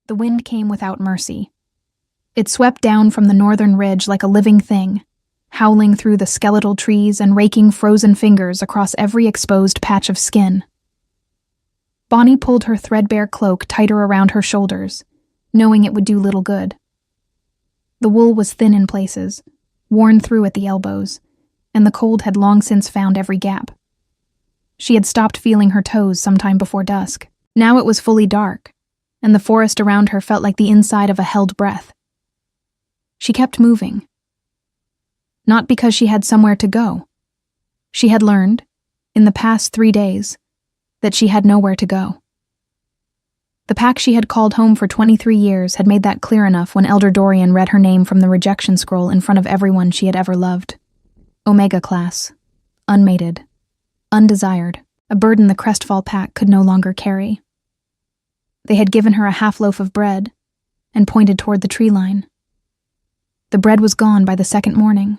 The wind came without mercy. It swept down from the northern ridge like a living thing, howling through the skeletal trees and raking frozen fingers across every exposed patch of skin. Bonnie pulled her threadbare cloak tighter around her shoulders, knowing it would do little good. The wool was thin in places, worn through at the elbows, and the cold had long since found every gap. She had stopped feeling her toes sometime before dusk. Now it was fully dark, and the forest around her felt like the inside of a held breath. She kept moving. Not because she had somewhere to go. She had learned, in the past 3 days, that she had nowhere to go. The pack she had called home for 23 years had made that clear enough when Elder Dorian read her name from the rejection scroll in front of everyone she had ever loved. Omega class. Unmated. Undesired. A burden the Crestfall pack could no longer carry. They had given her a half loaf of bread and pointed toward the tree line. The bread was gone by the second morning.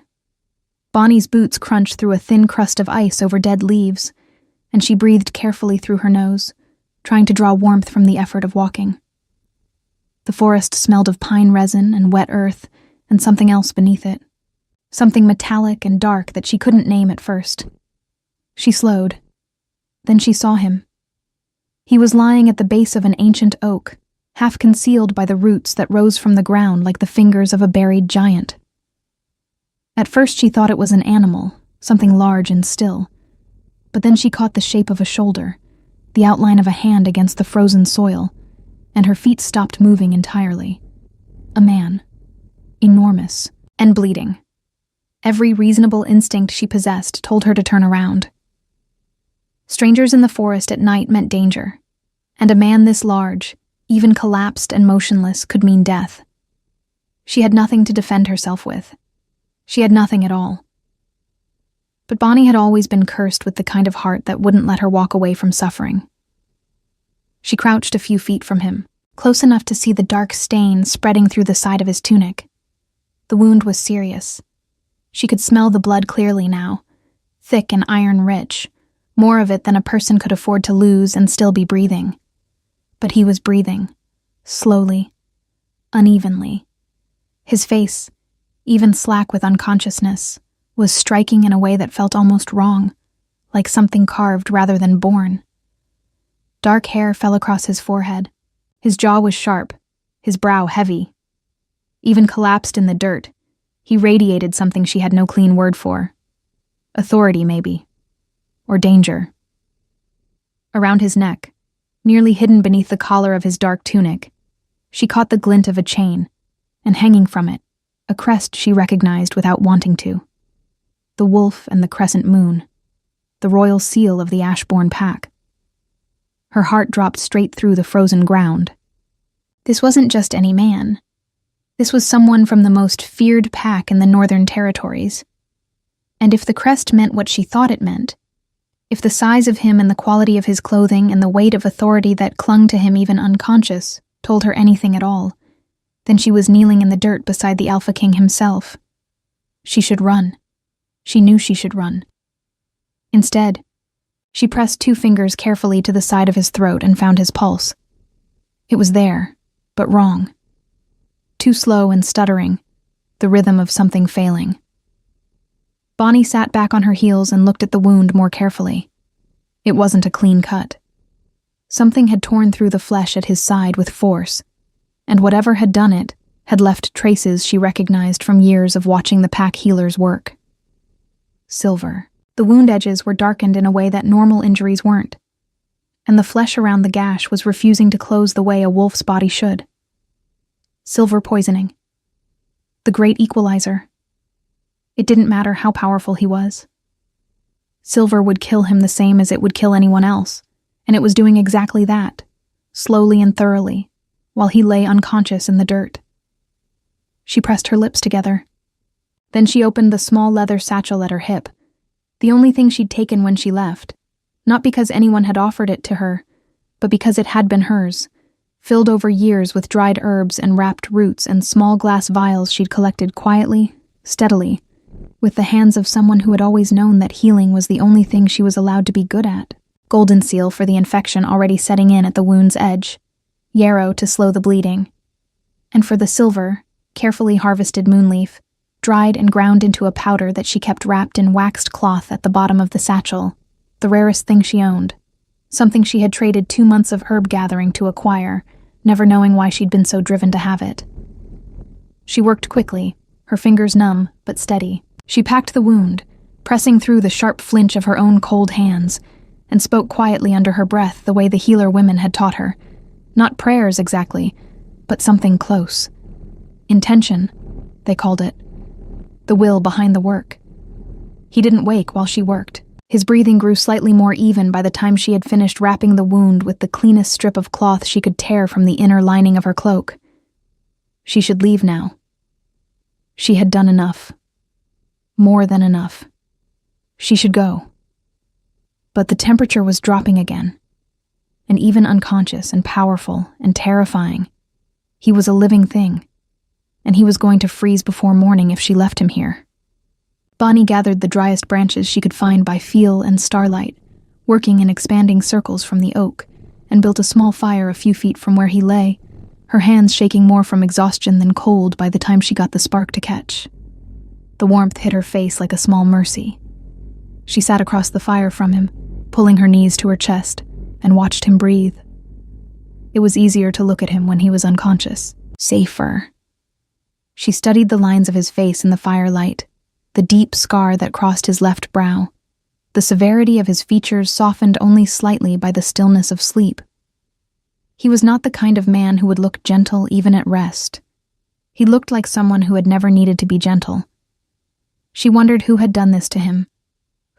Bonnie's boots crunched through a thin crust of ice over dead leaves, and she breathed carefully through her nose, trying to draw warmth from the effort of walking. The forest smelled of pine resin and wet earth and something else beneath it. Something metallic and dark that she couldn't name at first. She slowed. Then she saw him. He was lying at the base of an ancient oak, half concealed by the roots that rose from the ground like the fingers of a buried giant. At first she thought it was an animal, something large and still. But then she caught the shape of a shoulder, the outline of a hand against the frozen soil, and her feet stopped moving entirely. A man. Enormous. And bleeding. Every reasonable instinct she possessed told her to turn around. Strangers in the forest at night meant danger, and a man this large, even collapsed and motionless, could mean death. She had nothing to defend herself with. She had nothing at all. But Bonnie had always been cursed with the kind of heart that wouldn't let her walk away from suffering. She crouched a few feet from him, close enough to see the dark stain spreading through the side of his tunic. The wound was serious. She could smell the blood clearly now, thick and iron-rich, more of it than a person could afford to lose and still be breathing. But he was breathing, slowly, unevenly. His face, even slack with unconsciousness, was striking in a way that felt almost wrong, like something carved rather than born. Dark hair fell across his forehead. His jaw was sharp, his brow heavy. Even collapsed in the dirt, he radiated something she had no clean word for. Authority, maybe. Or danger. Around his neck, nearly hidden beneath the collar of his dark tunic, she caught the glint of a chain, and hanging from it, a crest she recognized without wanting to. The wolf and the crescent moon, the royal seal of the Ashbourne pack. Her heart dropped straight through the frozen ground. This wasn't just any man. This was someone from the most feared pack in the Northern Territories. And if the crest meant what she thought it meant, if the size of him and the quality of his clothing and the weight of authority that clung to him even unconscious told her anything at all, then she was kneeling in the dirt beside the Alpha King himself. She should run. She knew she should run. Instead, she pressed 2 fingers carefully to the side of his throat and found his pulse. It was there, but wrong. Too slow and stuttering, the rhythm of something failing. Bonnie sat back on her heels and looked at the wound more carefully. It wasn't a clean cut. Something had torn through the flesh at his side with force, and whatever had done it had left traces she recognized from years of watching the pack healers work. Silver. The wound edges were darkened in a way that normal injuries weren't, and the flesh around the gash was refusing to close the way a wolf's body should. Silver poisoning. The great equalizer. It didn't matter how powerful he was. Silver would kill him the same as it would kill anyone else, and it was doing exactly that, slowly and thoroughly, while he lay unconscious in the dirt. She pressed her lips together. Then she opened the small leather satchel at her hip, the only thing she'd taken when she left, not because anyone had offered it to her, but because it had been hers, filled over years with dried herbs and wrapped roots and small glass vials she'd collected quietly, steadily, with the hands of someone who had always known that healing was the only thing she was allowed to be good at. Golden seal for the infection already setting in at the wound's edge. yarrow to slow the bleeding, and for the silver, carefully harvested moonleaf, dried and ground into a powder that she kept wrapped in waxed cloth at the bottom of the satchel, the rarest thing she owned, something she had traded 2 months of herb gathering to acquire, never knowing why she'd been so driven to have it. She worked quickly, her fingers numb but steady. She packed the wound, pressing through the sharp flinch of her own cold hands, and spoke quietly under her breath the way the healer women had taught her. Not prayers exactly, but something close. Intention, they called it. The will behind the work. He didn't wake while she worked. His breathing grew slightly more even by the time she had finished wrapping the wound with the cleanest strip of cloth she could tear from the inner lining of her cloak. She should leave now. She had done enough. More than enough. She should go. But the temperature was dropping again. And even unconscious and powerful and terrifying, he was a living thing, and he was going to freeze before morning if she left him here. Bonnie gathered the driest branches she could find by feel and starlight, working in expanding circles from the oak, and built a small fire a few feet from where he lay, her hands shaking more from exhaustion than cold by the time she got the spark to catch. The warmth hit her face like a small mercy. She sat across the fire from him, pulling her knees to her chest, and watched him breathe. It was easier to look at him when he was unconscious. Safer. She studied the lines of his face in the firelight, the deep scar that crossed his left brow, the severity of his features softened only slightly by the stillness of sleep. He was not the kind of man who would look gentle even at rest. He looked like someone who had never needed to be gentle. She wondered who had done this to him.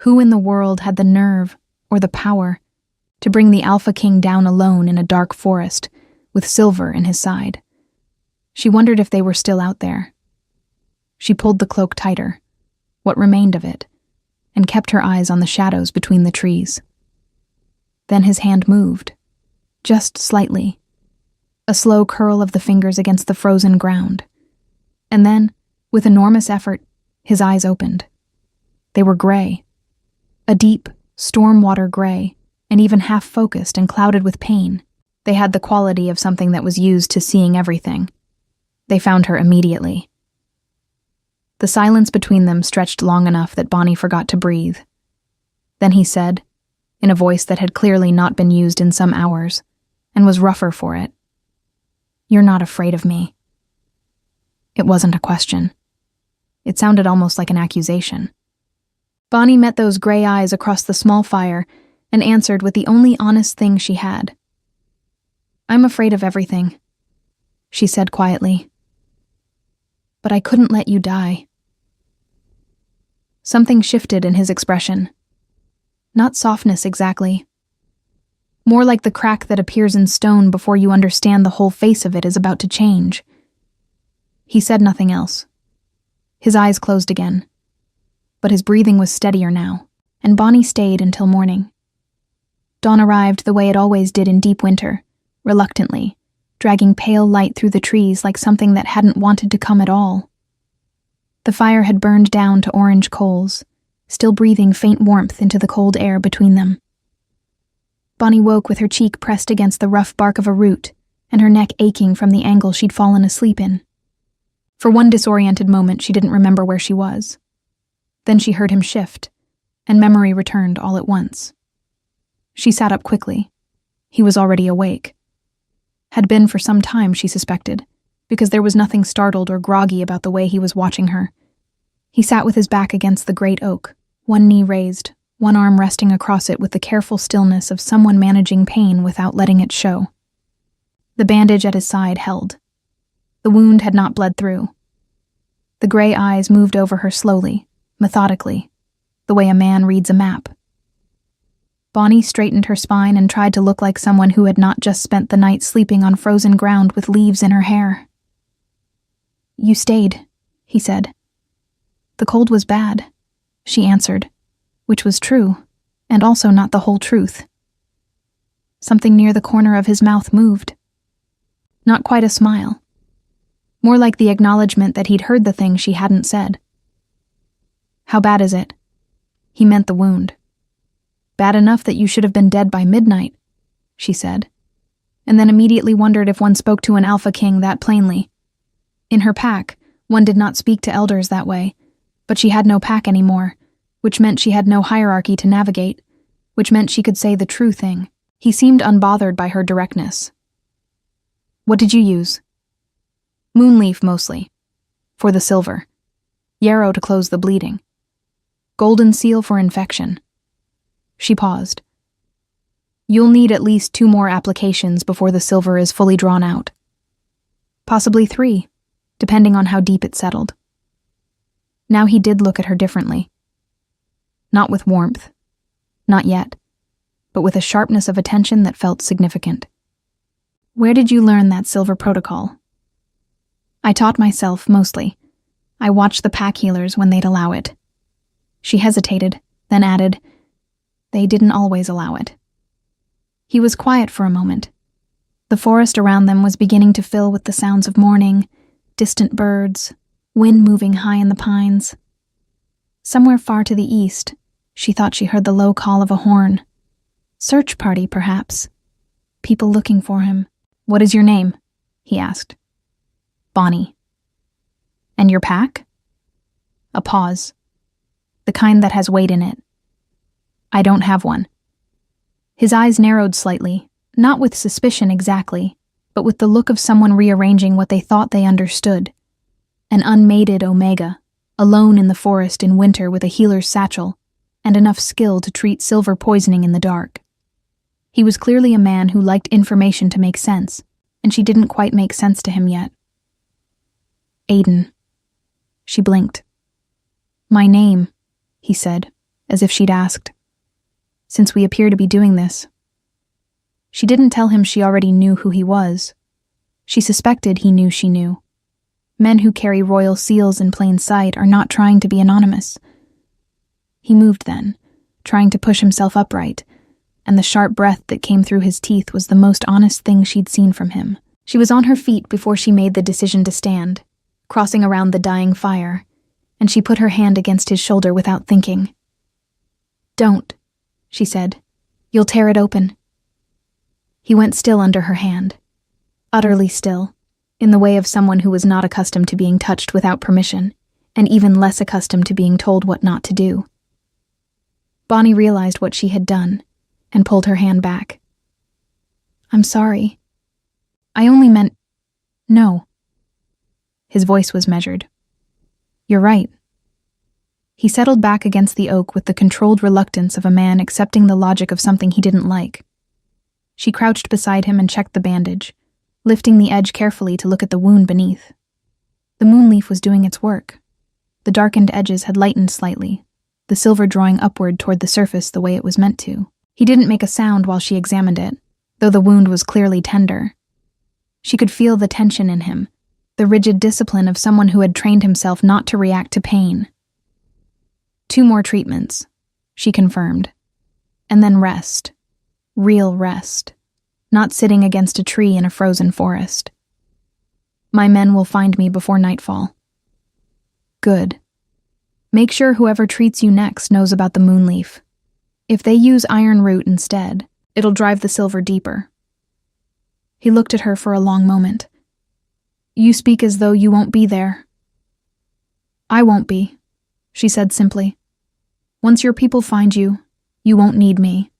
Who in the world had the nerve, or the power, to bring the Alpha King down alone in a dark forest, with Silver in his side? She wondered if they were still out there. She pulled the cloak tighter, what remained of it, and kept her eyes on the shadows between the trees. Then his hand moved, just slightly, a slow curl of the fingers against the frozen ground. And then, with enormous effort, his eyes opened. They were gray, a deep, storm-water gray, and even half-focused and clouded with pain. They had the quality of something that was used to seeing everything. They found her immediately. The silence between them stretched long enough that Bonnie forgot to breathe. Then he said, in a voice that had clearly not been used in some hours, and was rougher for it, "You're not afraid of me." It wasn't a question. It sounded almost like an accusation. Bonnie met those gray eyes across the small fire and answered with the only honest thing she had. "I'm afraid of everything," she said quietly. "But I couldn't let you die." Something shifted in his expression. Not softness exactly. More like the crack that appears in stone before you understand the whole face of it is about to change. He said nothing else. His eyes closed again. But his breathing was steadier now, and Bonnie stayed until morning. Dawn arrived the way it always did in deep winter, reluctantly, dragging pale light through the trees like something that hadn't wanted to come at all. The fire had burned down to orange coals, still breathing faint warmth into the cold air between them. Bonnie woke with her cheek pressed against the rough bark of a root, and her neck aching from the angle she'd fallen asleep in. For one disoriented moment, she didn't remember where she was. Then she heard him shift, and memory returned all at once. She sat up quickly. He was already awake. Had been for some time, she suspected, because there was nothing startled or groggy about the way he was watching her. He sat with his back against the great oak, one knee raised, one arm resting across it with the careful stillness of someone managing pain without letting it show. The bandage at his side held. The wound had not bled through. The gray eyes moved over her slowly, methodically, the way a man reads a map. Bonnie straightened her spine and tried to look like someone who had not just spent the night sleeping on frozen ground with leaves in her hair. "You stayed," he said. "The cold was bad," she answered, which was true, and also not the whole truth. Something near the corner of his mouth moved. Not quite a smile. More like the acknowledgement that he'd heard the thing she hadn't said. "How bad is it?" He meant the wound. "Bad enough that you should have been dead by midnight," she said. and then immediately wondered if one spoke to an alpha king that plainly. In her pack, one did not speak to elders that way, but she had no pack anymore, which meant she had no hierarchy to navigate, which meant she could say the true thing. He seemed unbothered by her directness. What did you use? Moonleaf, mostly. For the silver. Yarrow to close the bleeding. Golden seal for infection. She paused. You'll need at least 2 more applications before the silver is fully drawn out. Possibly 3, depending on how deep it settled. Now he did look at her differently. Not with warmth. Not yet. But with a sharpness of attention that felt significant. Where did you learn that silver protocol? I taught myself, mostly. I watched the pack healers when they'd allow it. She hesitated, then added, they didn't always allow it. He was quiet for a moment. The forest around them was beginning to fill with the sounds of morning, distant birds, wind moving high in the pines. Somewhere far to the east, she thought she heard the low call of a horn. Search party, perhaps. People looking for him. What is your name? He asked. Bonnie. And your pack? A pause. The kind that has weight in it. I don't have one. His eyes narrowed slightly, not with suspicion exactly, but with the look of someone rearranging what they thought they understood. An unmated Omega, alone in the forest in winter with a healer's satchel, and enough skill to treat silver poisoning in the dark. He was clearly a man who liked information to make sense, and she didn't quite make sense to him yet. Aiden. She blinked. My name, he said, as if she'd asked. Since we appear to be doing this. She didn't tell him she already knew who he was. She suspected he knew she knew. Men who carry royal seals in plain sight are not trying to be anonymous. He moved then, trying to push himself upright, and the sharp breath that came through his teeth was the most honest thing she'd seen from him. She was on her feet before she made the decision to stand, crossing around the dying fire, and she put her hand against his shoulder without thinking. Don't, she said. You'll tear it open. He went still under her hand, utterly still, in the way of someone who was not accustomed to being touched without permission, and even less accustomed to being told what not to do. Bonnie realized what she had done, and pulled her hand back. I'm sorry. I only meant... No. His voice was measured. You're right. He settled back against the oak with the controlled reluctance of a man accepting the logic of something he didn't like. She crouched beside him and checked the bandage, lifting the edge carefully to look at the wound beneath. The moonleaf was doing its work. The darkened edges had lightened slightly, the silver drawing upward toward the surface the way it was meant to. He didn't make a sound while she examined it, though the wound was clearly tender. She could feel the tension in him, the rigid discipline of someone who had trained himself not to react to pain. 2 more treatments, she confirmed. And then rest. Real rest. Not sitting against a tree in a frozen forest. My men will find me before nightfall. Good. Make sure whoever treats you next knows about the moonleaf. If they use iron root instead, it'll drive the silver deeper. He looked at her for a long moment. You speak as though you won't be there. I won't be, she said simply. Once your people find you, you won't need me.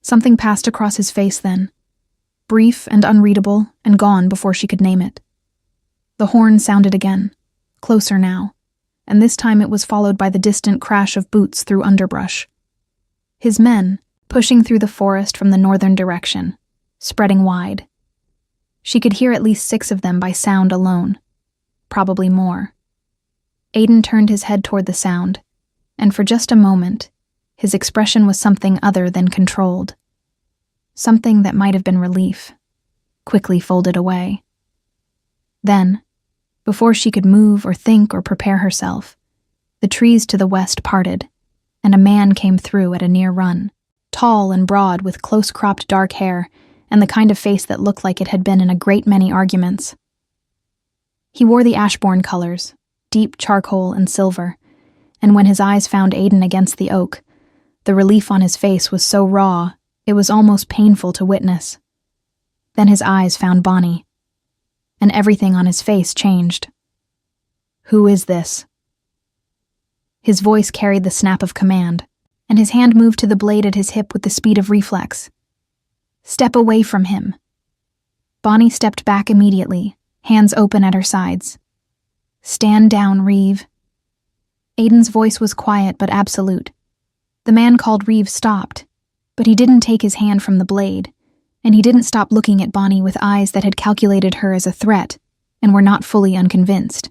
Something passed across his face then, brief and unreadable and gone before she could name it. The horn sounded again, closer now, and this time it was followed by the distant crash of boots through underbrush. His men, pushing through the forest from the northern direction, spreading wide. She could hear at least 6 of them by sound alone, probably more. Aiden turned his head toward the sound, and for just a moment, his expression was something other than controlled. Something that might have been relief, quickly folded away. Then, before she could move or think or prepare herself, the trees to the west parted, and a man came through at a near run, tall and broad with close-cropped dark hair and the kind of face that looked like it had been in a great many arguments. He wore the Ashbourne colors, deep charcoal and silver, and when his eyes found Aiden against the oak, the relief on his face was so raw, it was almost painful to witness. Then his eyes found Bonnie, and everything on his face changed. "Who is this?" His voice carried the snap of command, and his hand moved to the blade at his hip with the speed of reflex. "Step away from him." Bonnie stepped back immediately, hands open at her sides. "Stand down, Reeve." Aiden's voice was quiet but absolute. The man called Reeve stopped, but he didn't take his hand from the blade, and he didn't stop looking at Bonnie with eyes that had calculated her as a threat and were not fully unconvinced.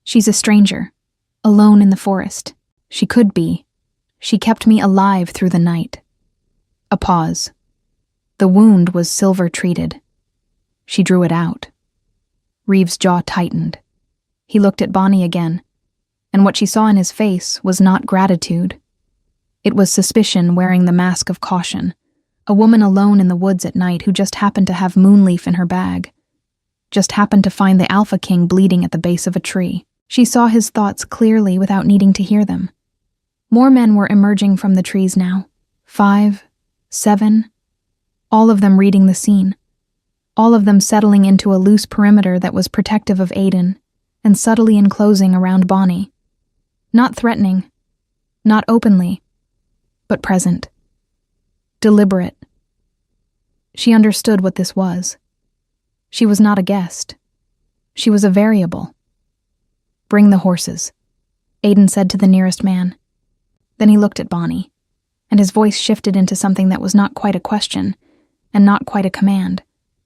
"She's a stranger, alone in the forest. She could be. She kept me alive through the night." A pause. The wound was silver-treated. She drew it out. Reeve's jaw tightened. He looked at Bonnie again, and what she saw in his face was not gratitude. It was suspicion wearing the mask of caution, a woman alone in the woods at night who just happened to have Moonleaf in her bag, just happened to find the Alpha King bleeding at the base of a tree. She saw his thoughts clearly without needing to hear them. More men were emerging from the trees now. 5, 7, all of them reading the scene. All of them settling into a loose perimeter that was protective of Aiden and subtly enclosing around Bonnie. Not threatening, not openly, but present. Deliberate. She understood what this was. She was not a guest. She was a variable. "Bring the horses," Aiden said to the nearest man. Then he looked at Bonnie, and his voice shifted into something that was not quite a question and not quite a command,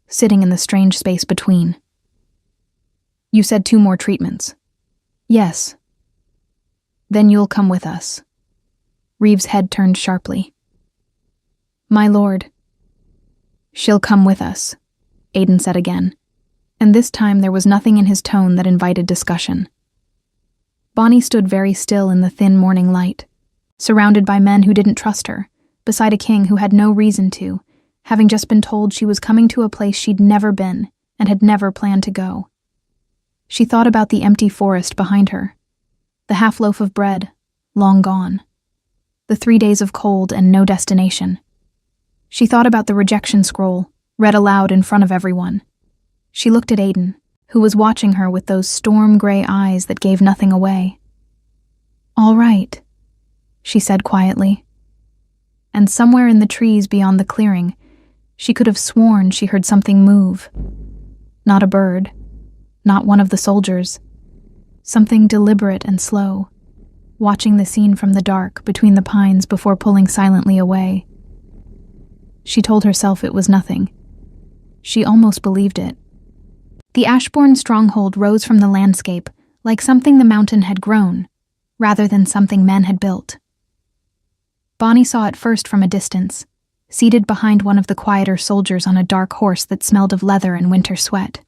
sitting in the strange space between. "You said 2 more treatments." "Yes." "Then you'll come with us." Reeve's head turned sharply. "My lord." "She'll come with us," Aiden said again, and this time there was nothing in his tone that invited discussion. Bonnie stood very still in the thin morning light, surrounded by men who didn't trust her, beside a king who had no reason to, having just been told she was coming to a place she'd never been and had never planned to go. She thought about the empty forest behind her, the half-loaf of bread, long gone, the 3 days of cold and no destination. She thought about the rejection scroll, read aloud in front of everyone. She looked at Aiden, who was watching her with those storm-gray eyes that gave nothing away. "All right," she said quietly. And somewhere in the trees beyond the clearing, she could have sworn she heard something move. Not a bird, not one of the soldiers. Something deliberate and slow, watching the scene from the dark between the pines before pulling silently away. She told herself it was nothing. She almost believed it. The Ashbourne stronghold rose from the landscape like something the mountain had grown, rather than something men had built. Bonnie saw it first from a distance, seated behind one of the quieter soldiers on a dark horse that smelled of leather and winter sweat.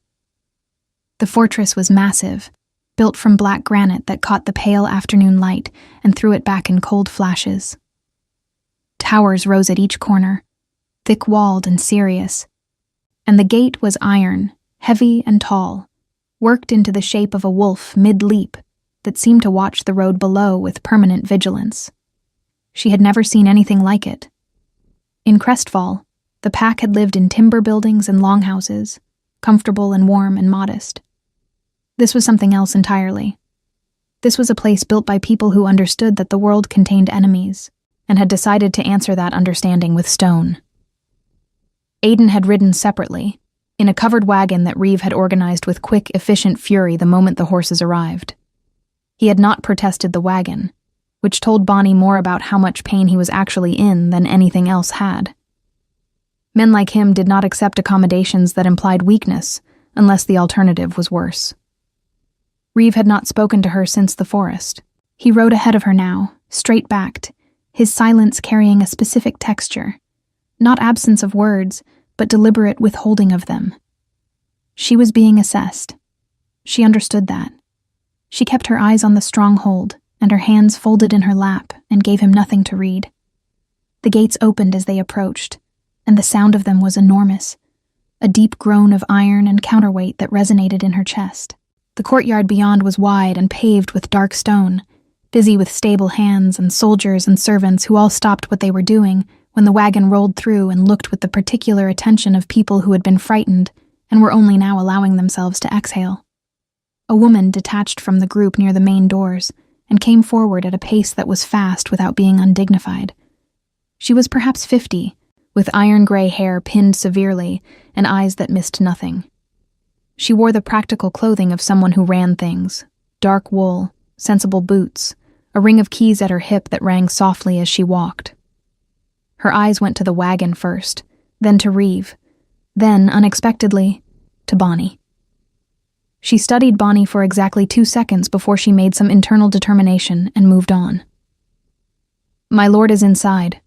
The fortress was massive, built from black granite that caught the pale afternoon light and threw it back in cold flashes. Towers rose at each corner, thick-walled and serious, and the gate was iron, heavy and tall, worked into the shape of a wolf mid-leap that seemed to watch the road below with permanent vigilance. She had never seen anything like it. In Crestfall, the pack had lived in timber buildings and longhouses, comfortable and warm and modest. This was something else entirely. This was a place built by people who understood that the world contained enemies, and had decided to answer that understanding with stone. Aiden had ridden separately, in a covered wagon that Reeve had organized with quick, efficient fury the moment the horses arrived. He had not protested the wagon, which told Bonnie more about how much pain he was actually in than anything else had. Men like him did not accept accommodations that implied weakness, unless the alternative was worse. Reeve had not spoken to her since the forest. He rode ahead of her now, straight-backed, his silence carrying a specific texture, not absence of words, but deliberate withholding of them. She was being assessed. She understood that. She kept her eyes on the stronghold, and her hands folded in her lap, and gave him nothing to read. The gates opened as they approached, and the sound of them was enormous, a deep groan of iron and counterweight that resonated in her chest. The courtyard beyond was wide and paved with dark stone, busy with stable hands and soldiers and servants who all stopped what they were doing, when the wagon rolled through and looked with the particular attention of people who had been frightened and were only now allowing themselves to exhale. A woman detached from the group near the main doors and came forward at a pace that was fast without being undignified. She was perhaps 50, with iron-gray hair pinned severely and eyes that missed nothing. She wore the practical clothing of someone who ran things: dark wool, sensible boots, a ring of keys at her hip that rang softly as she walked. Her eyes went to the wagon first, then to Reeve, then, unexpectedly, to Bonnie. She studied Bonnie for exactly 2 seconds before she made some internal determination and moved on. "My lord is inside,"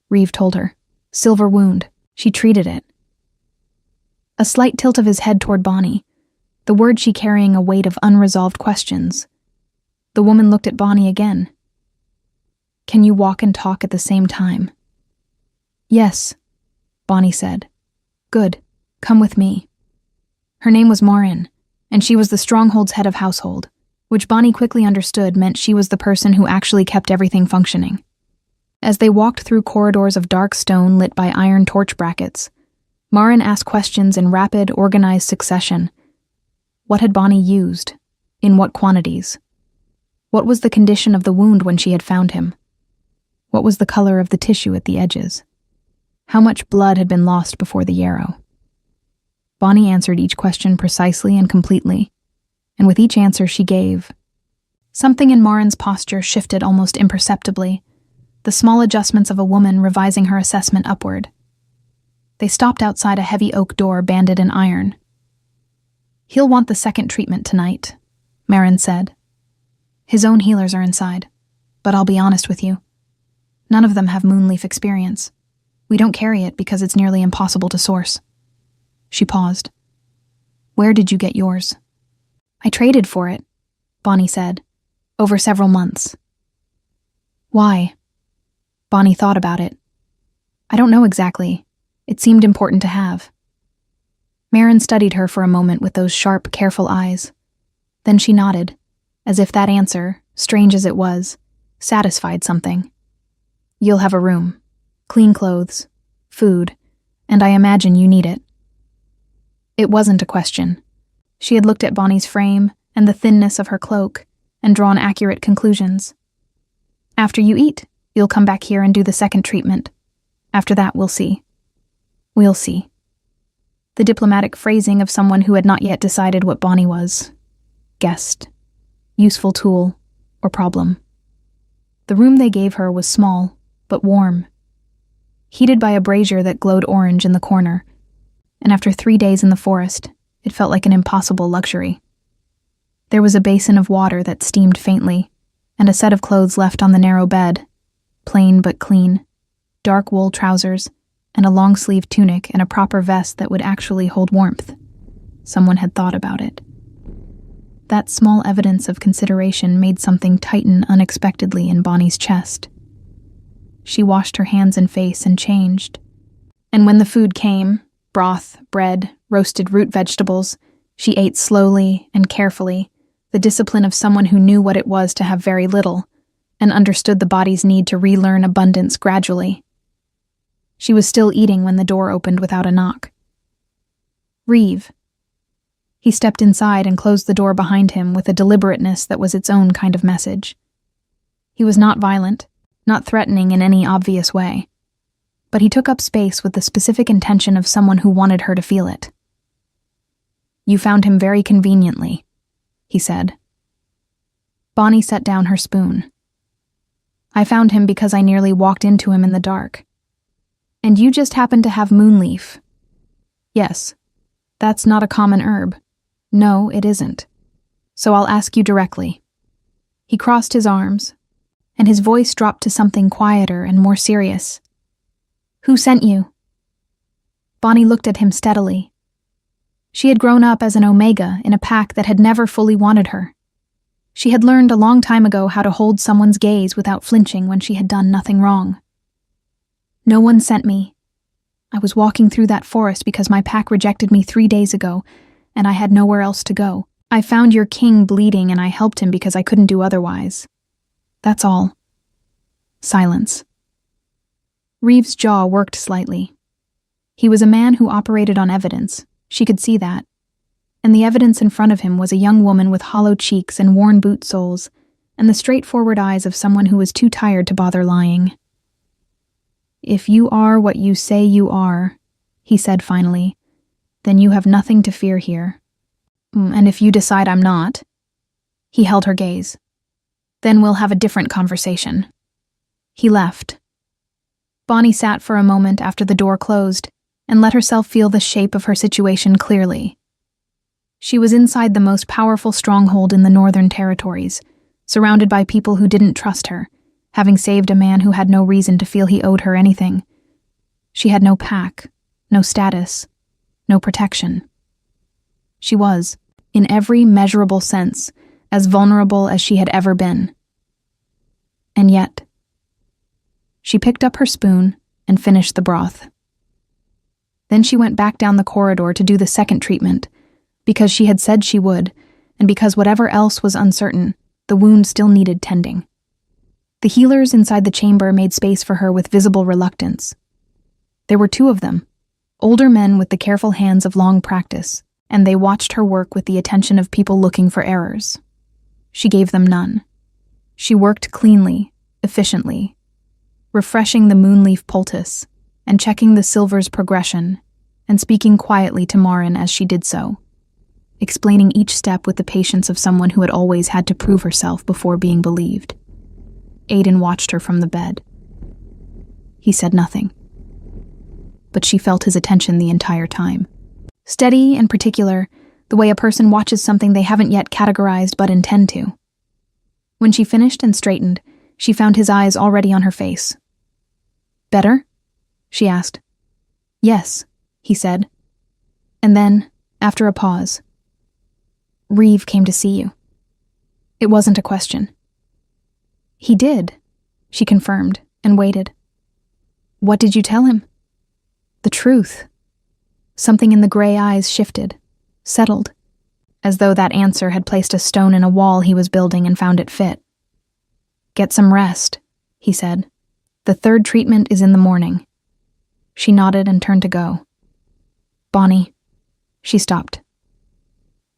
Reeve told her. "Silver wound. She treated it." A slight tilt of his head toward Bonnie, the word she carrying a weight of unresolved questions. The woman looked at Bonnie again. "Can you walk and talk at the same time?" "Yes," Bonnie said. "Good. Come with me." Her name was Mare, and she was the stronghold's head of household, which Bonnie quickly understood meant she was the person who actually kept everything functioning. As they walked through corridors of dark stone lit by iron torch brackets, Mare asked questions in rapid, organized succession. What had Bonnie used? In what quantities? What was the condition of the wound when she had found him? What was the color of the tissue at the edges? How much blood had been lost before the yarrow? Bonnie answered each question precisely and completely, and with each answer she gave, something in Maren's posture shifted almost imperceptibly, the small adjustments of a woman revising her assessment upward. They stopped outside a heavy oak door banded in iron. "He'll want the second treatment tonight," Mare said. "His own healers are inside, but I'll be honest with you. None of them have moonleaf experience. We don't carry it because it's nearly impossible to source." She paused. "Where did you get yours?" "I traded for it," Bonnie said, "over several months." "Why?" Bonnie thought about it. "I don't know exactly. It seemed important to have." Mare studied her for a moment with those sharp, careful eyes. Then she nodded, as if that answer, strange as it was, satisfied something. "You'll have a room, clean clothes, food, and I imagine you need it." It wasn't a question. She had looked at Bonnie's frame and the thinness of her cloak and drawn accurate conclusions. "After you eat, you'll come back here and do the second treatment. After that, we'll see." "We'll see." The diplomatic phrasing of someone who had not yet decided what Bonnie was. Guest. Useful tool. Or problem. The room they gave her was small, but warm. Heated by a brazier that glowed orange in the corner, and after 3 days in the forest, it felt like an impossible luxury. There was a basin of water that steamed faintly, and a set of clothes left on the narrow bed, plain but clean, dark wool trousers, and a long-sleeved tunic and a proper vest that would actually hold warmth. Someone had thought about it. That small evidence of consideration made something tighten unexpectedly in Bonnie's chest. She washed her hands and face and changed. And when the food came, broth, bread, roasted root vegetables, she ate slowly and carefully, the discipline of someone who knew what it was to have very little, and understood the body's need to relearn abundance gradually. She was still eating when the door opened without a knock. "Reeve." He stepped inside and closed the door behind him with a deliberateness that was its own kind of message. He was not violent, not threatening in any obvious way, but he took up space with the specific intention of someone who wanted her to feel it. "You found him very conveniently," he said. Bonnie set down her spoon. "I found him because I nearly walked into him in the dark. And you just happen to have moonleaf." "Yes. That's not a common herb. No, it isn't. So I'll ask you directly." He crossed his arms, and his voice dropped to something quieter and more serious. "Who sent you?" Bonnie looked at him steadily. She had grown up as an omega in a pack that had never fully wanted her. She had learned a long time ago how to hold someone's gaze without flinching when she had done nothing wrong. "No one sent me. I was walking through that forest because my pack rejected me 3 days ago, and I had nowhere else to go. I found your king bleeding and I helped him because I couldn't do otherwise. That's all." Silence. Reeve's jaw worked slightly. He was a man who operated on evidence. She could see that. And the evidence in front of him was a young woman with hollow cheeks and worn boot soles, and the straightforward eyes of someone who was too tired to bother lying. "If you are what you say you are," he said finally, "then you have nothing to fear here. And if you decide I'm not," he held her gaze, "then we'll have a different conversation." He left. Bonnie sat for a moment after the door closed and let herself feel the shape of her situation clearly. She was inside the most powerful stronghold in the Northern Territories, surrounded by people who didn't trust her, having saved a man who had no reason to feel he owed her anything. She had no pack, no status, no protection. She was, in every measurable sense, as vulnerable as she had ever been. And yet, she picked up her spoon and finished the broth. Then she went back down the corridor to do the second treatment, because she had said she would, and because whatever else was uncertain, the wound still needed tending. The healers inside the chamber made space for her with visible reluctance. There were two of them, older men with the careful hands of long practice, and they watched her work with the attention of people looking for errors. She gave them none. She worked cleanly, efficiently, refreshing the moonleaf poultice, and checking the silver's progression, and speaking quietly to Mare as she did so, explaining each step with the patience of someone who had always had to prove herself before being believed. Aiden watched her from the bed. He said nothing, but she felt his attention the entire time. Steady and particular, the way a person watches something they haven't yet categorized but intend to. When she finished and straightened, she found his eyes already on her face. "Better?" she asked. "Yes," he said. And then, after a pause, "Reeve came to see you." It wasn't a question. "He did," she confirmed, and waited. "What did you tell him?" "The truth." Something in the gray eyes shifted, settled, as though that answer had placed a stone in a wall he was building and found it fit. "Get some rest," he said. "The third treatment is in the morning." She nodded and turned to go. "Bonnie." She stopped.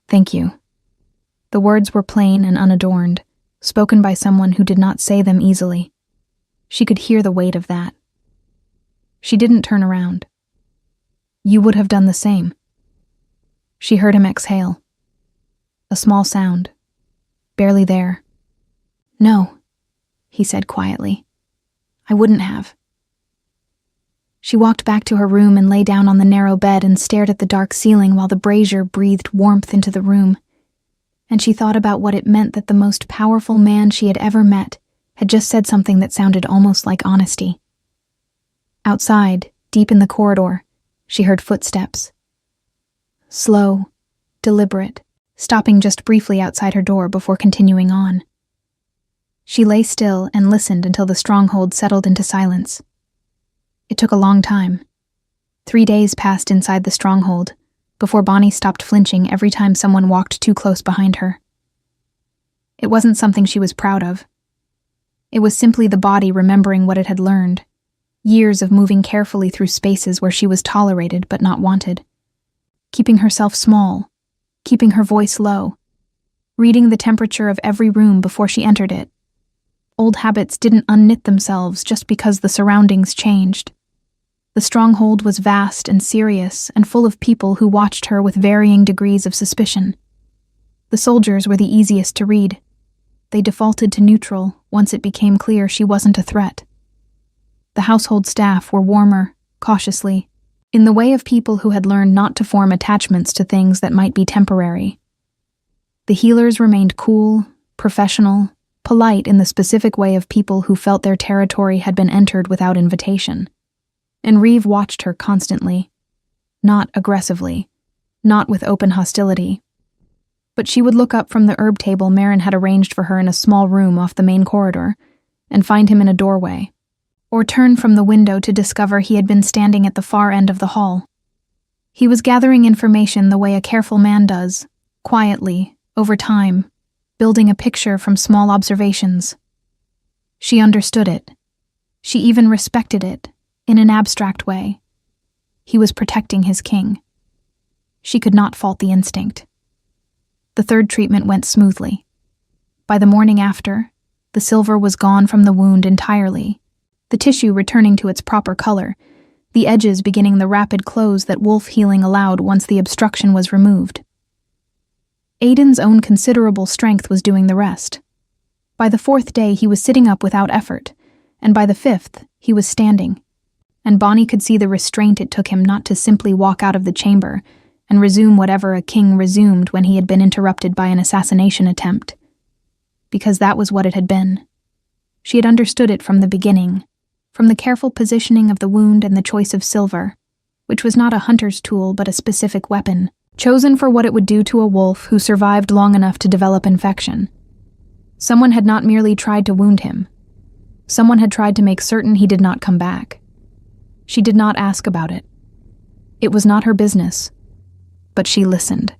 "Thank you." The words were plain and unadorned, spoken by someone who did not say them easily. She could hear the weight of that. She didn't turn around. "You would have done the same." She heard him exhale. A small sound. Barely there. "No," he said quietly. "I wouldn't have." She walked back to her room and lay down on the narrow bed and stared at the dark ceiling while the brazier breathed warmth into the room. And she thought about what it meant that the most powerful man she had ever met had just said something that sounded almost like honesty. Outside, deep in the corridor, she heard footsteps. Slow, deliberate, stopping just briefly outside her door before continuing on. She lay still and listened until the stronghold settled into silence. It took a long time. 3 days passed inside the stronghold, before Bonnie stopped flinching every time someone walked too close behind her. It wasn't something she was proud of. It was simply the body remembering what it had learned, years of moving carefully through spaces where she was tolerated but not wanted, keeping herself small, keeping her voice low, reading the temperature of every room before she entered it. Old habits didn't unknit themselves just because the surroundings changed. The stronghold was vast and serious and full of people who watched her with varying degrees of suspicion. The soldiers were the easiest to read. They defaulted to neutral once it became clear she wasn't a threat. The household staff were warmer, cautiously, in the way of people who had learned not to form attachments to things that might be temporary. The healers remained cool, professional, polite in the specific way of people who felt their territory had been entered without invitation. And Reeve watched her constantly. Not aggressively, not with open hostility. But she would look up from the herb table Mare had arranged for her in a small room off the main corridor and find him in a doorway, or turn from the window to discover he had been standing at the far end of the hall. He was gathering information the way a careful man does, quietly, over time, building a picture from small observations. She understood it. She even respected it, In an abstract way, he was protecting his king. She could not fault the instinct. The third treatment went smoothly. By the morning after, the silver was gone from the wound entirely, the tissue returning to its proper color, the edges beginning the rapid close that wolf healing allowed once the obstruction was removed. Aiden's own considerable strength was doing the rest. By the fourth day he was sitting up without effort, and by the fifth he was standing, and Bonnie could see the restraint it took him not to simply walk out of the chamber and resume whatever a king resumed when he had been interrupted by an assassination attempt. Because that was what it had been. She had understood it from the beginning, from the careful positioning of the wound and the choice of silver, which was not a hunter's tool but a specific weapon, chosen for what it would do to a wolf who survived long enough to develop infection. Someone had not merely tried to wound him. Someone had tried to make certain he did not come back. She did not ask about it. It was not her business. But she listened,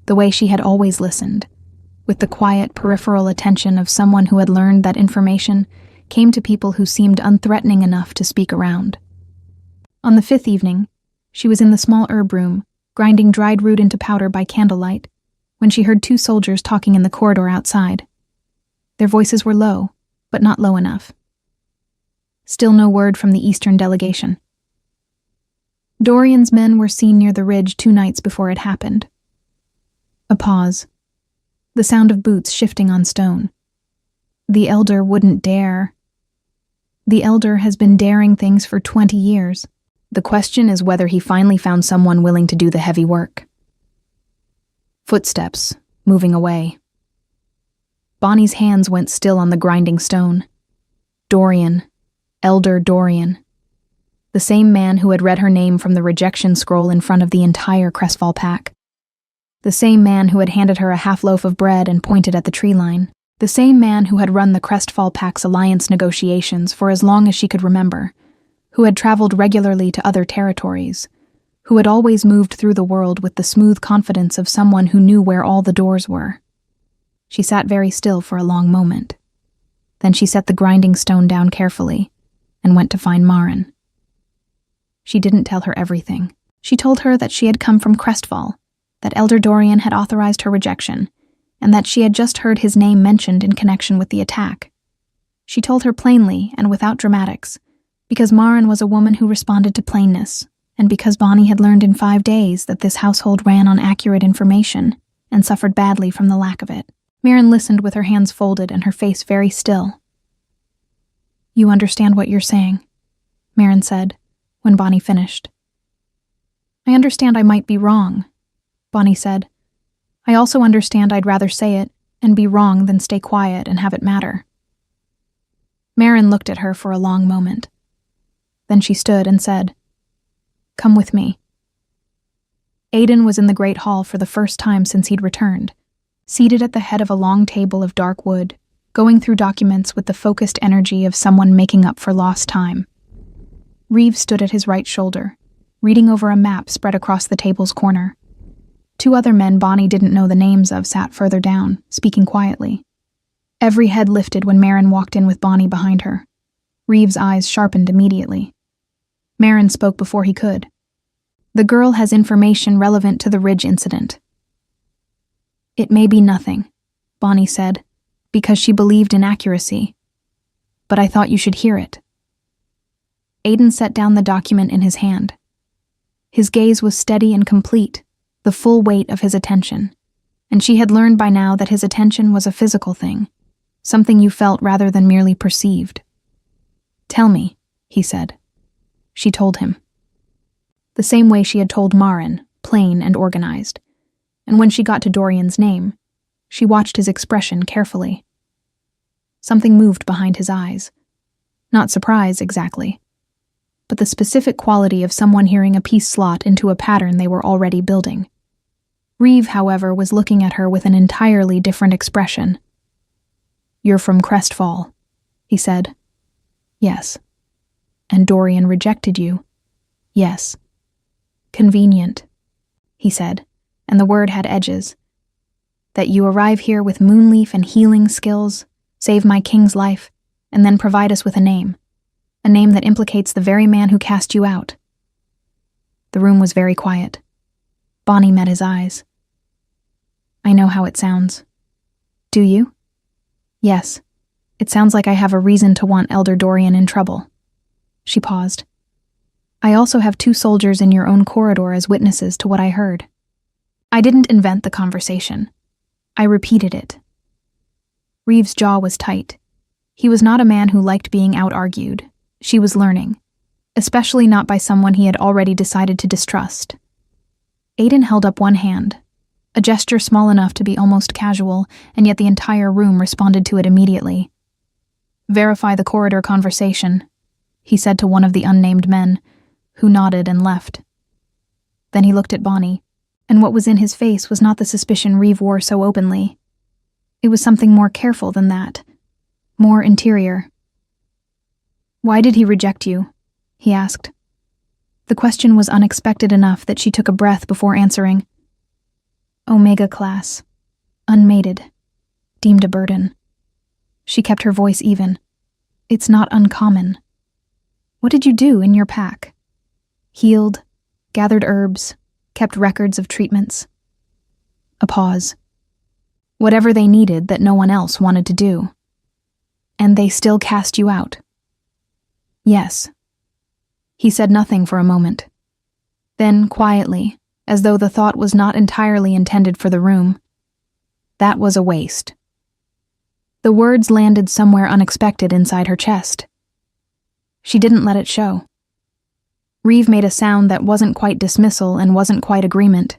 the way she had always listened, with the quiet peripheral attention of someone who had learned that information came to people who seemed unthreatening enough to speak around. On the fifth evening, she was in the small herb room, grinding dried root into powder by candlelight, when she heard two soldiers talking in the corridor outside. Their voices were low, but not low enough. Still no word from the Eastern delegation. Dorian's men were seen near the ridge 2 nights before it happened. A pause. The sound of boots shifting on stone. The elder wouldn't dare. The elder has been daring things for 20 years. The question is whether he finally found someone willing to do the heavy work. Footsteps, moving away. Bonnie's hands went still on the grinding stone. Dorian. Elder Dorian. The same man who had read her name from the rejection scroll in front of the entire Crestfall pack. The same man who had handed her a half loaf of bread and pointed at the tree line. The same man who had run the Crestfall pack's alliance negotiations for as long as she could remember, who had traveled regularly to other territories, who had always moved through the world with the smooth confidence of someone who knew where all the doors were. She sat very still for a long moment. Then she set the grinding stone down carefully and went to find Mare. She didn't tell her everything. She told her that she had come from Crestfall, that Elder Dorian had authorized her rejection, and that she had just heard his name mentioned in connection with the attack. She told her plainly and without dramatics, because Mare was a woman who responded to plainness, and because Bonnie had learned in 5 days that this household ran on accurate information and suffered badly from the lack of it. Mare listened with her hands folded and her face very still. "You understand what you're saying," Mare said, when Bonnie finished. "I understand I might be wrong," Bonnie said. "I also understand I'd rather say it and be wrong than stay quiet and have it matter." Mare looked at her for a long moment. Then she stood and said, "Come with me." Aiden was in the great hall for the first time since he'd returned, seated at the head of a long table of dark wood, going through documents with the focused energy of someone making up for lost time. Reeves stood at his right shoulder, reading over a map spread across the table's corner. 2 other men Bonnie didn't know the names of sat further down, speaking quietly. Every head lifted when Mare walked in with Bonnie behind her. Reeves' eyes sharpened immediately. Mare spoke before he could. "The girl has information relevant to the Ridge incident." "It may be nothing," Bonnie said, because she believed in accuracy. "But I thought you should hear it." Aiden set down the document in his hand. His gaze was steady and complete, the full weight of his attention, and she had learned by now that his attention was a physical thing, something you felt rather than merely perceived. "Tell me," he said. She told him. The same way she had told Mare, plain and organized. And when she got to Dorian's name, she watched his expression carefully. Something moved behind his eyes. Not surprise, exactly, but the specific quality of someone hearing a piece slot into a pattern they were already building. Reeve, however, was looking at her with an entirely different expression. "You're from Crestfall," he said. "Yes." "And Dorian rejected you?" "Yes." "Convenient," he said, and the word had edges. "That you arrive here with moonleaf and healing skills, save my king's life, and then provide us with a name. a name that implicates the very man who cast you out. The room was very quiet. Bonnie met his eyes. I know how it sounds. Do you? Yes. It sounds like I have a reason to want Elder Dorian in trouble. She paused. I also have 2 soldiers in your own corridor as witnesses to what I heard. I didn't invent the conversation. I repeated it. Reeves' jaw was tight. He was not a man who liked being out-argued. She was learning, especially not by someone he had already decided to distrust. Aiden held up one hand, a gesture small enough to be almost casual, and yet the entire room responded to it immediately. Verify the corridor conversation, he said to one of the unnamed men, who nodded and left. Then he looked at Bonnie, and what was in his face was not the suspicion Reeve wore so openly. It was something more careful than that, more interior. Why did he reject you? He asked. The question was unexpected enough that she took a breath before answering. Omega class. Unmated. Deemed a burden. She kept her voice even. It's not uncommon. What did you do in your pack? Healed, gathered herbs, kept records of treatments. A pause. Whatever they needed that no one else wanted to do. And they still cast you out. Yes. He said nothing for a moment. Then, quietly, as though the thought was not entirely intended for the room, that was a waste. The words landed somewhere unexpected inside her chest. She didn't let it show. Reeve made a sound that wasn't quite dismissal and wasn't quite agreement.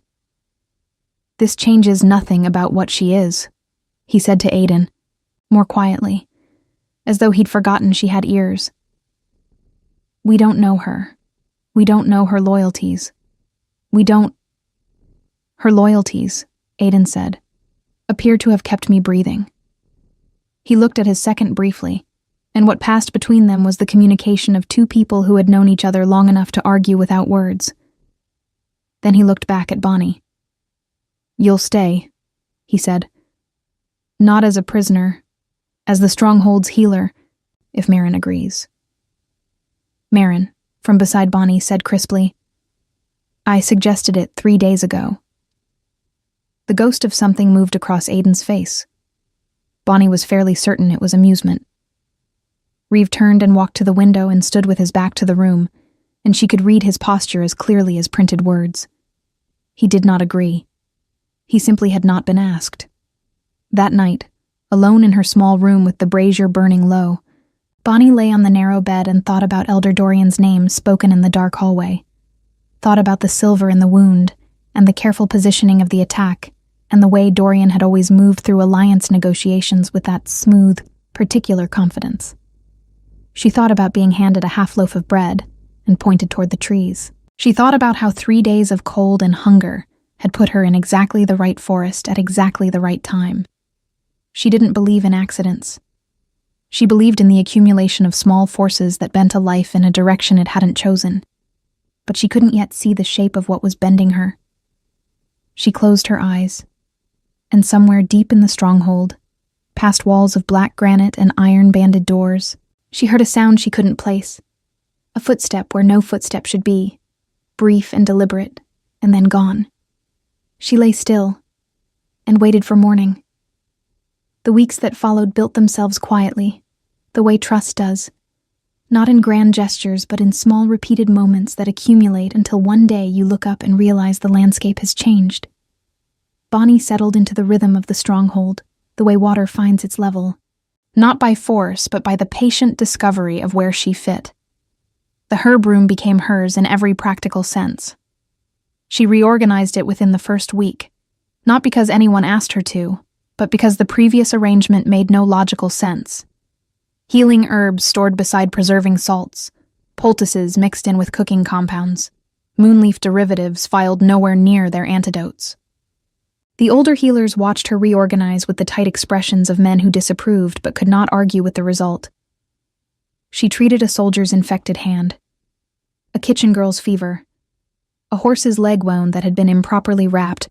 This changes nothing about what she is, he said to Aiden, more quietly, as though he'd forgotten she had ears. We don't know her. We don't know her loyalties. Her loyalties, Aiden said, appear to have kept me breathing. He looked at his second briefly, and what passed between them was the communication of 2 people who had known each other long enough to argue without words. Then he looked back at Bonnie. You'll stay, he said. Not as a prisoner, as the Stronghold's healer, if Mare agrees. Mare, from beside Bonnie, said crisply, I suggested it 3 days ago. The ghost of something moved across Aiden's face. Bonnie was fairly certain it was amusement. Reeve turned and walked to the window and stood with his back to the room, and she could read his posture as clearly as printed words. He did not agree. He simply had not been asked. That night, alone in her small room with the brazier burning low, Bonnie lay on the narrow bed and thought about Elder Dorian's name spoken in the dark hallway. Thought about the silver in the wound, and the careful positioning of the attack, and the way Dorian had always moved through alliance negotiations with that smooth, particular confidence. She thought about being handed a half loaf of bread, and pointed toward the trees. She thought about how 3 days of cold and hunger had put her in exactly the right forest at exactly the right time. She didn't believe in accidents. She believed in the accumulation of small forces that bent a life in a direction it hadn't chosen, but she couldn't yet see the shape of what was bending her. She closed her eyes, and somewhere deep in the stronghold, past walls of black granite and iron-banded doors, she heard a sound she couldn't place, a footstep where no footstep should be, brief and deliberate, and then gone. She lay still, and waited for morning. The weeks that followed built themselves quietly, the way trust does, not in grand gestures but in small repeated moments that accumulate until one day you look up and realize the landscape has changed. Bonnie settled into the rhythm of the stronghold, the way water finds its level, not by force but by the patient discovery of where she fit. The herb room became hers in every practical sense. She reorganized it within the first week, not because anyone asked her to, but because the previous arrangement made no logical sense. Healing herbs stored beside preserving salts, poultices mixed in with cooking compounds, moonleaf derivatives filed nowhere near their antidotes. The older healers watched her reorganize with the tight expressions of men who disapproved but could not argue with the result. She treated a soldier's infected hand, a kitchen girl's fever, a horse's leg wound that had been improperly wrapped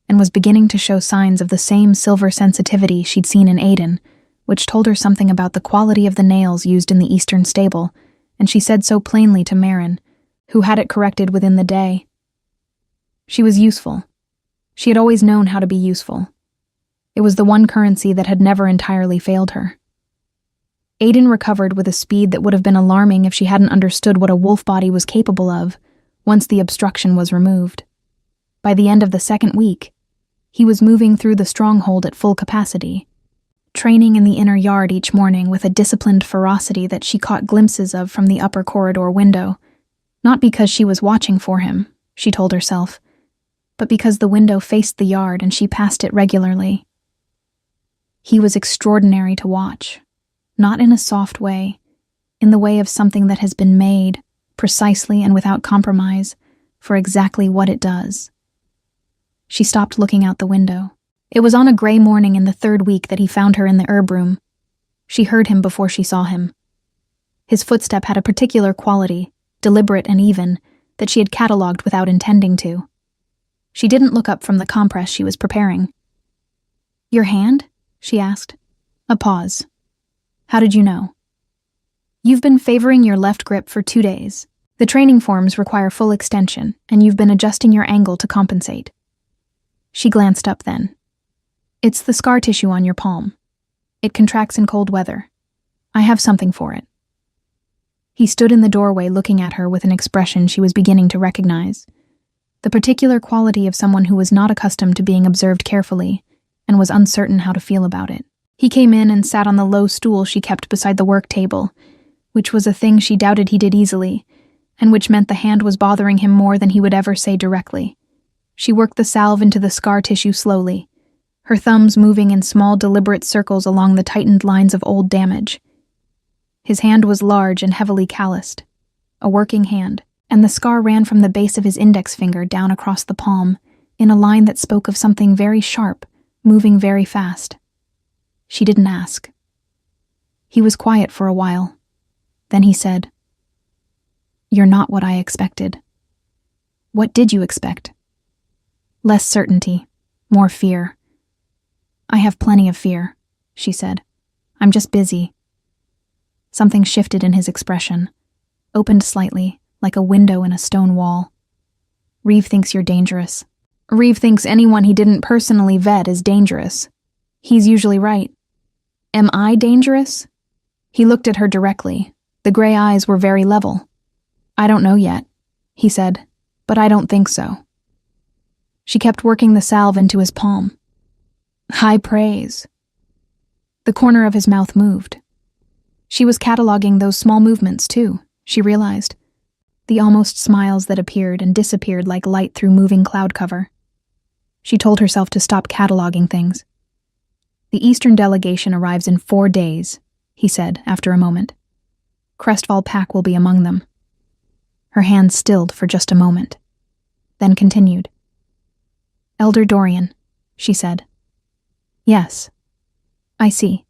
and was beginning to show signs of the same silver sensitivity she'd seen in Aiden, which told her something about the quality of the nails used in the eastern stable and she said so plainly to Mare, who had it corrected within the day. She was useful. She had always known how to be useful. It was the one currency that had never entirely failed her. Aiden recovered with a speed that would have been alarming if she hadn't understood what a wolf body was capable of once the obstruction was removed. By the end of the second week, he was moving through the stronghold at full capacity, training in the inner yard each morning with a disciplined ferocity that she caught glimpses of from the upper corridor window, not because she was watching for him, she told herself, but because the window faced the yard and she passed it regularly. He was extraordinary to watch, not in a soft way, in the way of something that has been made, precisely and without compromise, for exactly what it does. She stopped looking out the window. It was on a gray morning in the third week that he found her in the herb room. She heard him before she saw him. His footstep had a particular quality, deliberate and even, that she had catalogued without intending to. She didn't look up from the compress she was preparing. "Your hand?" she asked. A pause. "How did you know?" "You've been favoring your left grip for 2 days. The training forms require full extension, and you've been adjusting your angle to compensate." She glanced up then. "It's the scar tissue on your palm. It contracts in cold weather. I have something for it." He stood in the doorway looking at her with an expression she was beginning to recognize. The particular quality of someone who was not accustomed to being observed carefully and was uncertain how to feel about it. He came in and sat on the low stool she kept beside the work table, which was a thing she doubted he did easily, and which meant the hand was bothering him more than he would ever say directly. She worked the salve into the scar tissue slowly, her thumbs moving in small deliberate circles along the tightened lines of old damage. His hand was large and heavily calloused, a working hand, and the scar ran from the base of his index finger down across the palm in a line that spoke of something very sharp, moving very fast. She didn't ask. He was quiet for a while. Then he said, "You're not what I expected." "What did you expect?" "Less certainty, more fear." "I have plenty of fear," she said. "I'm just busy." Something shifted in his expression, opened slightly, like a window in a stone wall. "Reeve thinks you're dangerous." "Reeve thinks anyone he didn't personally vet is dangerous. He's usually right." "Am I dangerous?" He looked at her directly. The gray eyes were very level. "I don't know yet," he said, "but I don't think so." She kept working the salve into his palm. "High praise." The corner of his mouth moved. She was cataloging those small movements, too, she realized. The almost smiles that appeared and disappeared like light through moving cloud cover. She told herself to stop cataloging things. "The Eastern delegation arrives in 4 days, he said after a moment. Crestfall Pack will be among them. Her hand stilled for just a moment, then continued. "Elder Dorian," she said. "Yes. I see.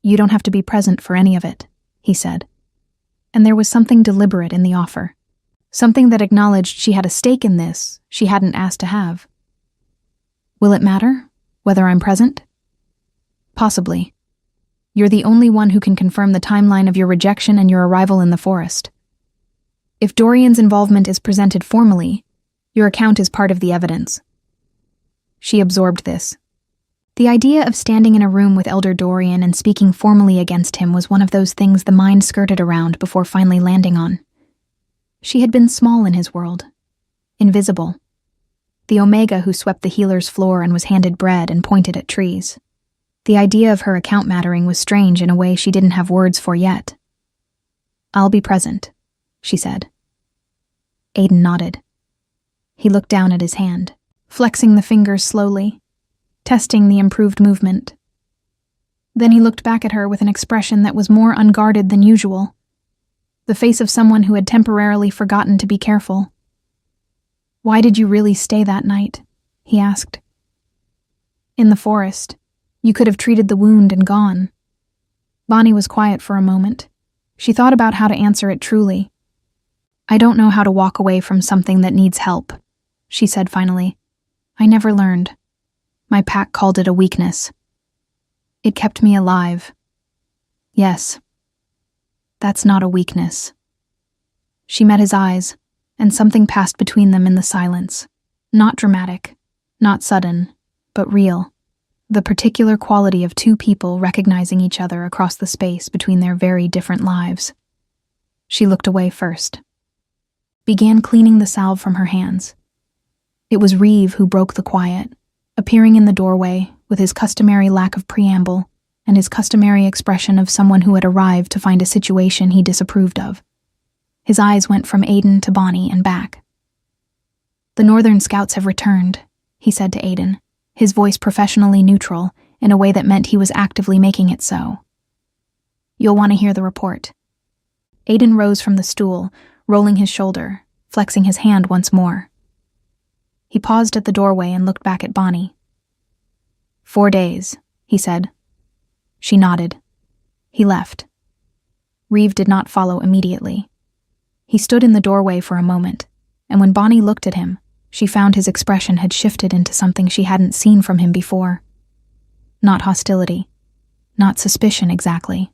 You don't have to be present for any of it," he said. And there was something deliberate in the offer. Something that acknowledged she had a stake in this she hadn't asked to have. "Will it matter, whether I'm present?" "Possibly. You're the only one who can confirm the timeline of your rejection and your arrival in the forest. If Dorian's involvement is presented formally, your account is part of the evidence." She absorbed this. The idea of standing in a room with Elder Dorian and speaking formally against him was one of those things the mind skirted around before finally landing on. She had been small in his world, invisible. The Omega who swept the healer's floor and was handed bread and pointed at trees. The idea of her account mattering was strange in a way she didn't have words for yet. "I'll be present," she said. Aiden nodded. He looked down at his hand, flexing the fingers slowly, testing the improved movement. Then he looked back at her with an expression that was more unguarded than usual, the face of someone who had temporarily forgotten to be careful. "Why did you really stay that night?" he asked. "In the forest. You could have treated the wound and gone." Bonnie was quiet for a moment. She thought about how to answer it truly. "I don't know how to walk away from something that needs help," she said finally. "I never learned. My pack called it a weakness. It kept me alive." "Yes." That's not a weakness. She met his eyes, and something passed between them in the silence. Not dramatic, not sudden, but real. The particular quality of two people recognizing each other across the space between their very different lives. She looked away first. Began cleaning the salve from her hands. It was Reeve who broke the quiet, appearing in the doorway with his customary lack of preamble and his customary expression of someone who had arrived to find a situation he disapproved of. His eyes went from Aiden to Bonnie and back. "The Northern Scouts have returned," he said to Aiden, his voice professionally neutral in a way that meant he was actively making it so. "You'll want to hear the report." Aiden rose from the stool, rolling his shoulder, flexing his hand once more. He paused at the doorway and looked back at Bonnie. 4 days, he said. She nodded. He left. Reeve did not follow immediately. He stood in the doorway for a moment, and when Bonnie looked at him, she found his expression had shifted into something she hadn't seen from him before. Not hostility. Not suspicion exactly.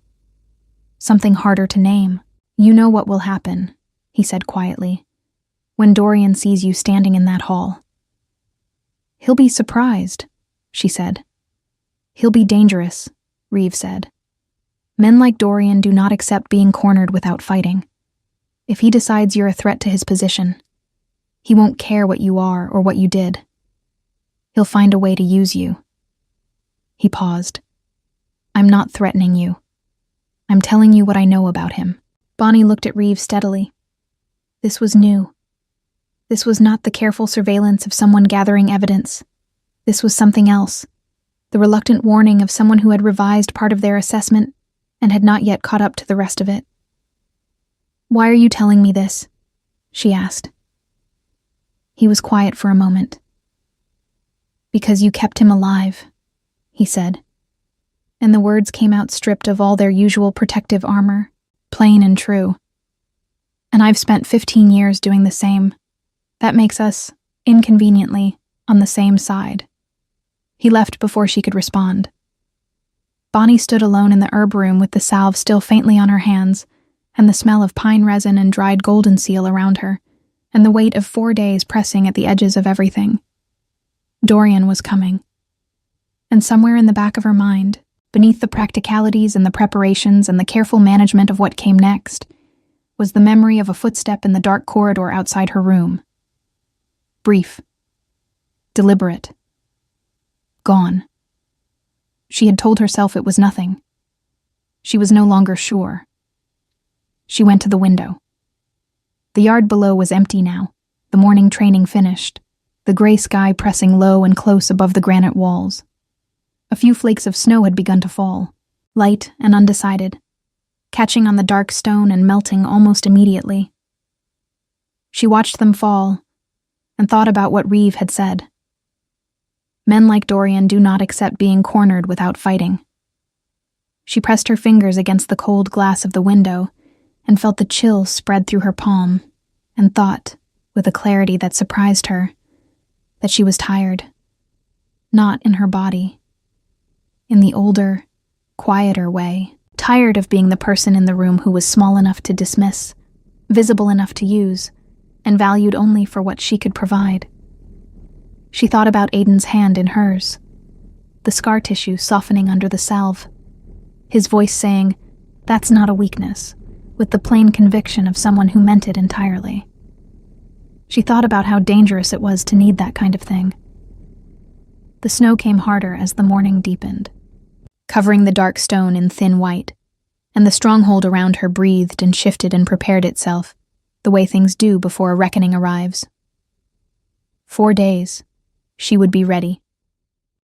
Something harder to name. "You know what will happen," he said quietly, "when Dorian sees you standing in that hall." "He'll be surprised," she said. "He'll be dangerous," Reeve said. "Men like Dorian do not accept being cornered without fighting. If he decides you're a threat to his position, he won't care what you are or what you did. He'll find a way to use you." He paused. "I'm not threatening you. I'm telling you what I know about him." Bonnie looked at Reeve steadily. This was new. This was not the careful surveillance of someone gathering evidence. This was something else. The reluctant warning of someone who had revised part of their assessment and had not yet caught up to the rest of it. "Why are you telling me this?" she asked. He was quiet for a moment. "Because you kept him alive," he said, and the words came out stripped of all their usual protective armor, plain and true. "And I've spent 15 years doing the same. That makes us, inconveniently, on the same side." He left before she could respond. Bonnie stood alone in the herb room with the salve still faintly on her hands, and the smell of pine resin and dried golden seal around her, and the weight of 4 days pressing at the edges of everything. Dorian was coming. And somewhere in the back of her mind, beneath the practicalities and the preparations and the careful management of what came next, was the memory of a footstep in the dark corridor outside her room. Brief. Deliberate. Gone. She had told herself it was nothing. She was no longer sure. She went to the window. The yard below was empty now, the morning training finished, the gray sky pressing low and close above the granite walls. A few flakes of snow had begun to fall, light and undecided, catching on the dark stone and melting almost immediately. She watched them fall and thought about what Reeve had said. Men like Dorian do not accept being cornered without fighting. She pressed her fingers against the cold glass of the window and felt the chill spread through her palm, and thought, with a clarity that surprised her, that she was tired. Not in her body. In the older, quieter way, tired of being the person in the room who was small enough to dismiss, visible enough to use, and valued only for what she could provide. She thought about Aiden's hand in hers, the scar tissue softening under the salve, his voice saying, "That's not a weakness," with the plain conviction of someone who meant it entirely. She thought about how dangerous it was to need that kind of thing. The snow came harder as the morning deepened, covering the dark stone in thin white, and the stronghold around her breathed and shifted and prepared itself, the way things do before a reckoning arrives. 4 days. She would be ready.